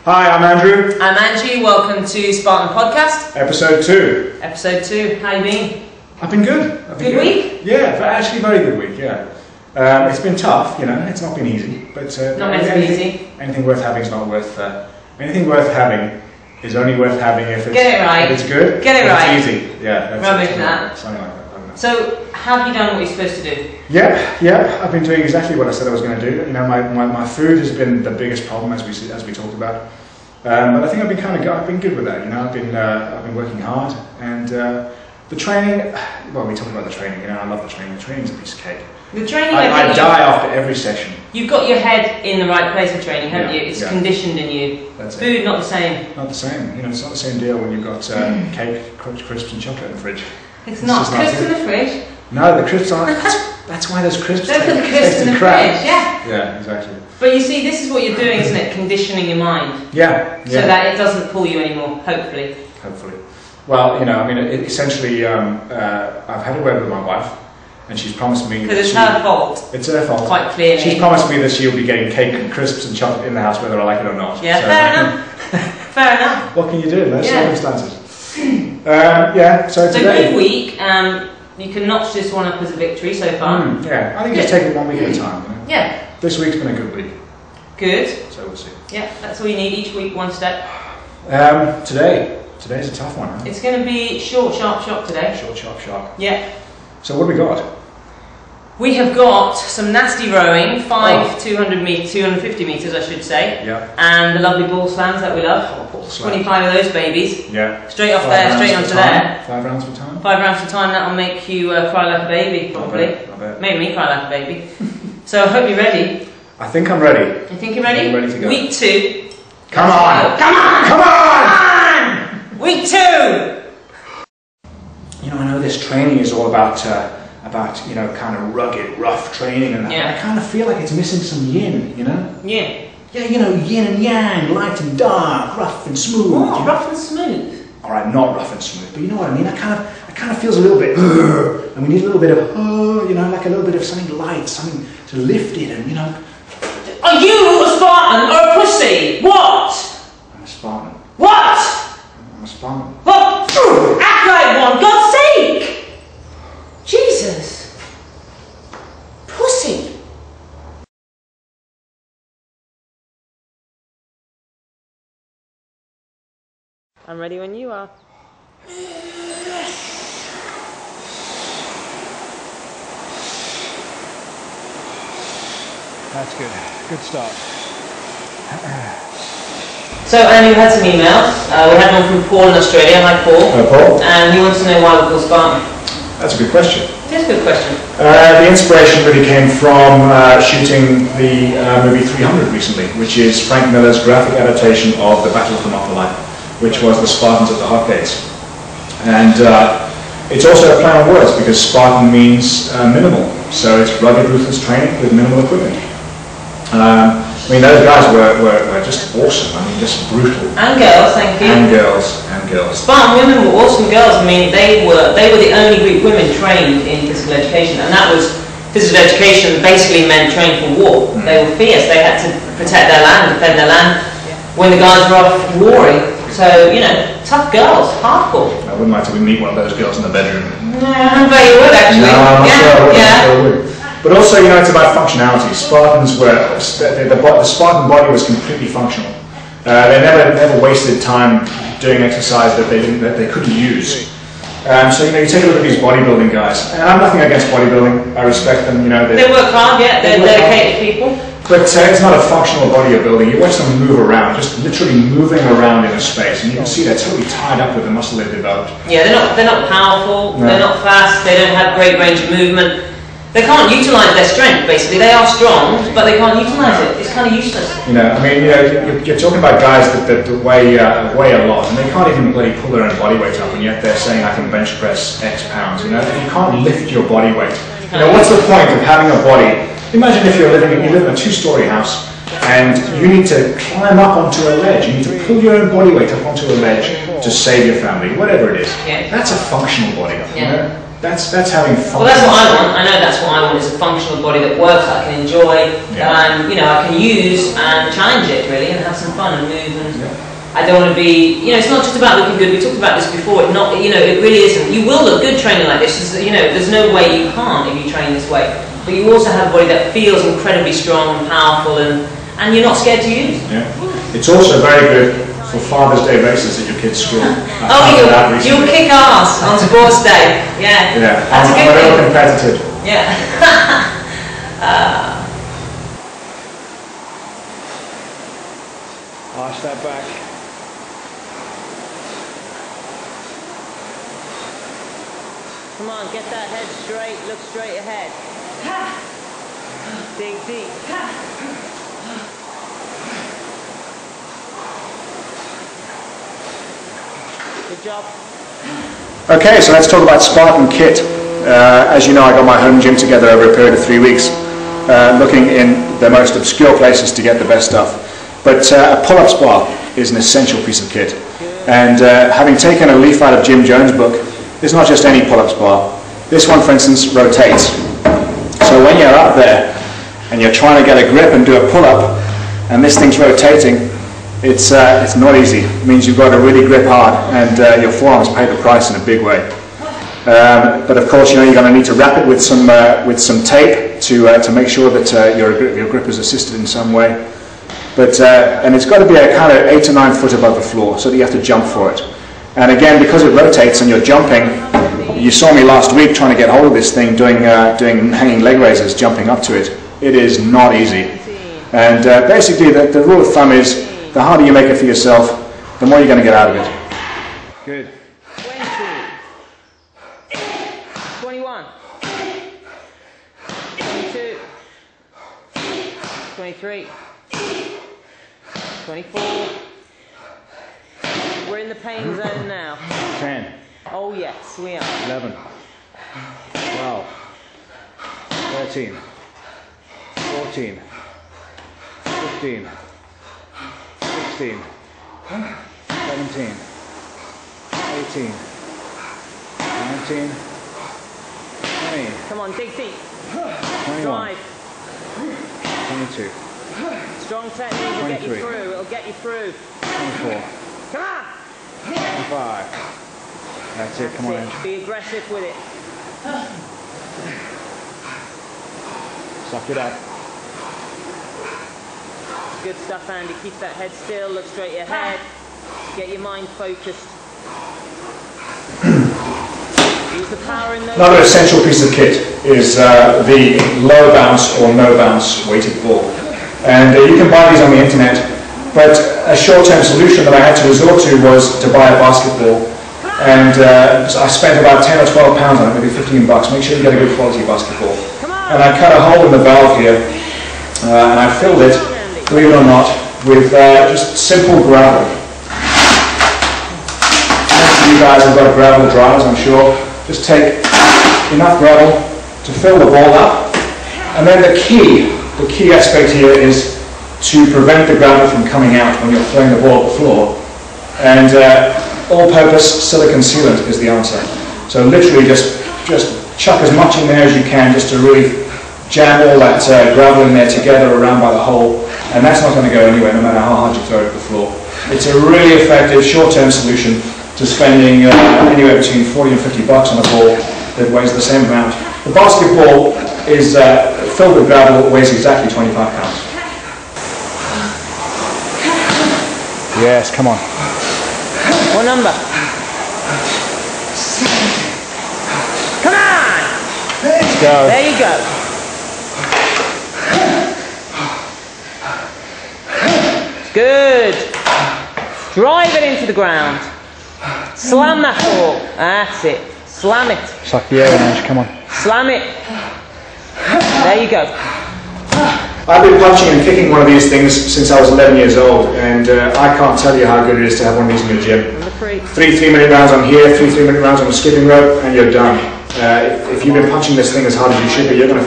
Hi, I'm Andrew. I'm Angie. Welcome to Spartan Podcast. Episode 2. Episode 2. How you been? I've been good. Good week? Yeah, actually very good week, yeah. It's been tough, you know, it's not been easy. But not meant to be easy. Anything worth having is not worth... anything worth having is only worth having if it's... Get it right. If it's good. Get it right. It's easy. Yeah. Rubbish that. Something like that. So, have you done what you're supposed to do? Yeah, I've been doing exactly what I said I was going to do. You know, my food has been the biggest problem as we talked about. But I think I've been good with that. You know, I've been working hard, and the training. Well, we talked about the training. You know, I love the training. The training's a piece of cake. The training. I die after every session. You've got your head in the right place for training, haven't you? It's yeah. conditioned in you. That's Food, it. not the same. Not the same. You know, it's not the same deal when you've got cake, crisps, and chocolate in the fridge. It's not crisps in the fridge. No, the crisps aren't. That's why there's crisps. Don't put the crisps in the fridge. Yeah. Yeah, exactly. But you see, this is what you're doing, isn't it? Conditioning your mind. Yeah. So that it doesn't pull you anymore, hopefully. Hopefully. Well, you know, I mean, essentially, I've had a word with my wife, and she's promised me... Because it's her fault. It's her fault. Quite clearly. She's promised me that she'll be getting cake and crisps and chocolate in the house whether I like it or not. Yeah, so, fair enough. Fair enough. What can you do in those circumstances? So today... today... good week. You can notch this one up as a victory so far. Yeah, I think just take it 1 week at a time. You know? Yeah. This week's been a good week. Good. So we'll see. Yeah, that's all you need, each week, one step. Today's a tough one, huh? It's going to be short, sharp today. Short, sharp. Yeah. So what have we got? We have got some nasty rowing, 250 metres I should say. Yeah. And the lovely ball slams that we love. 25 of those babies. Yeah. Straight off there, straight onto there. 5 rounds for time? 5 rounds for time, that'll make you cry like a baby, probably. I bet. Made me cry like a baby. So I hope you're ready. I think I'm ready. You think you're ready? I'm ready to go. Week 2. Come on! Come on! Come on! Week 2! You know, I know this training is all about you know, kind of rugged, rough training, and I kind of feel like it's missing some yin, you know? Yeah. Yeah, you know, yin and yang, light and dark, rough and smooth. Oh, rough and smooth. All right, not rough and smooth, but you know what I mean. I kind of feels a little bit, and we need a little bit of, you know, like a little bit of something light, something to lift it, and you know. Are you a Spartan or a pussy? What? I'm a Spartan. What? I'm a Spartan. What? Act like one, God's sake! Jesus. Pussy. I'm ready when you are. That's good. Good start. So, Annie, we had some emails. We had one from Paul in Australia. Hi, Paul. Hi, Paul. And he wants to know why we're called Spartan. That's a good question. That's a good question. The inspiration really came from shooting the movie 300 recently, which is Frank Miller's graphic adaptation of The Battle of Thermopylae, which was the Spartans at the Hot Gates. And it's also a play on words because Spartan means minimal. So it's rugged, ruthless training with minimal equipment. I mean, those guys were just awesome. I mean, just brutal. And girls, thank you. And girls. Spartan women were awesome girls. I mean, they were the only Greek women trained in physical education, and that was physical education basically meant trained for war. They were fierce. They had to protect their land, defend their land when the guys were off warring. So, you know, tough girls, hardcore. I wouldn't like to meet one of those girls in the bedroom. Yeah, I bet you would actually. No, I'm not sure I would. Yeah. But also, you know, it's about functionality. Spartans were, the Spartan body was completely functional. They never wasted time doing exercise that they couldn't use. So, you know, you take a look at these bodybuilding guys, and I'm nothing against bodybuilding. I respect them, you know. They work hard, yeah, they're dedicated people. But it's not a functional body you're building. You watch them move around, just literally moving around in a space, and you can see they're totally tied up with the muscle they've developed. Yeah, they're not powerful, they're not fast, they don't have great range of movement. They can't utilise their strength, basically. They are strong, but they can't utilise it. It's kind of useless. You know, I mean, you know, you're talking about guys that weigh a lot, and they can't even bloody pull their own body weight up, and yet they're saying I can bench press X pounds. You know, if you can't lift your body weight, you know, what's the point of having a body? Imagine if you live in a 2-story house, and you need to climb up onto a ledge. You need to pull your own body weight up onto a ledge to save your family, whatever it is. Yeah. That's a functional body. Yeah. You know? that's having fun. Well, that's what I want. I know that's what I want, is a functional body that works, that I can enjoy, that I'm, I can use and challenge it really, and have some fun and move. And I don't want to be, it's not just about looking good. We talked about this before. It really isn't. You will look good training like this. There's no way you can't if you train this way. But you also have a body that feels incredibly strong and powerful, and you're not scared to use. Yeah. It's also very good for Father's Day races that your kids score. You'll kick ass on sports day. Yeah. Yeah. That's a good thing. I'm competitive. Yeah. Arch that back. Come on, get that head straight. Look straight ahead. Dig deep. Good job. Okay, so let's talk about Spartan kit. As you know, I got my home gym together over a period of 3 weeks, looking in the most obscure places to get the best stuff. But a pull-up bar is an essential piece of kit. And having taken a leaf out of Jim Jones' book, it's not just any pull-up bar. This one, for instance, rotates. So when you're up there and you're trying to get a grip and do a pull-up, and this thing's rotating, it's not easy. It means you've got to really grip hard, and your forearms pay the price in a big way. But of course, you're going to need to wrap it with some tape to make sure that your grip is assisted in some way. But and it's got to be a kind of 8 to 9 foot above the floor, so that you have to jump for it. And again, because it rotates and you're jumping, you saw me last week trying to get hold of this thing, doing hanging leg raises, jumping up to it. It is not easy. And basically, the rule of thumb is, the harder you make it for yourself, the more you're going to get out of it. Good. 20. 21. 22. 23. 24. We're in the pain zone now. 10. Oh yes, we are. 11. 12. 13. 14. 15. 16, 17, 18, 19, 20. Come on, dig deep. 21. Drive. 22. Strong technique will get you through. It'll get you through. 24. Come on. 25. That's it. Come on, Angie. Be aggressive with it. Suck it up. Good stuff, Andy. Keep that head still, look straight ahead. Get your mind focused. Use the power in those. Another essential piece of kit is the low bounce or no bounce weighted ball. And you can buy these on the internet, but a short-term solution that I had to resort to was to buy a basketball. And I spent about 10 or 12 pounds on it, maybe 15 bucks. Make sure you get a good quality basketball. And I cut a hole in the valve here, and I filled it, believe it or not, with just simple gravel. Most of you guys have got gravel dryers, I'm sure. Just take enough gravel to fill the ball up. And then the key aspect here is to prevent the gravel from coming out when you're throwing the ball at the floor. And all-purpose silicone sealant is the answer. So literally just chuck as much in there as you can, just to really jam all that gravel in there together around by the hole, and that's not going to go anywhere no matter how hard you throw it at the floor. It's a really effective short-term solution to spending anywhere between 40 and 50 bucks on a ball that weighs the same amount. The basketball is filled with gravel, weighs exactly 25 pounds. Yes, come on. What number? Come on! Let's go. There you go. Good. Drive it into the ground. Slam that ball. That's it. Slam it. Suck the air in, Ange. Come on. Slam it. There you go. I've been punching and kicking one of these things since I was 11 years old, and I can't tell you how good it is to have one of these in your gym. Number 3. 3 3-minute rounds on here, 3 3-minute rounds on the skipping rope, and you're done. If you've been punching this thing as hard as you should be, you're going to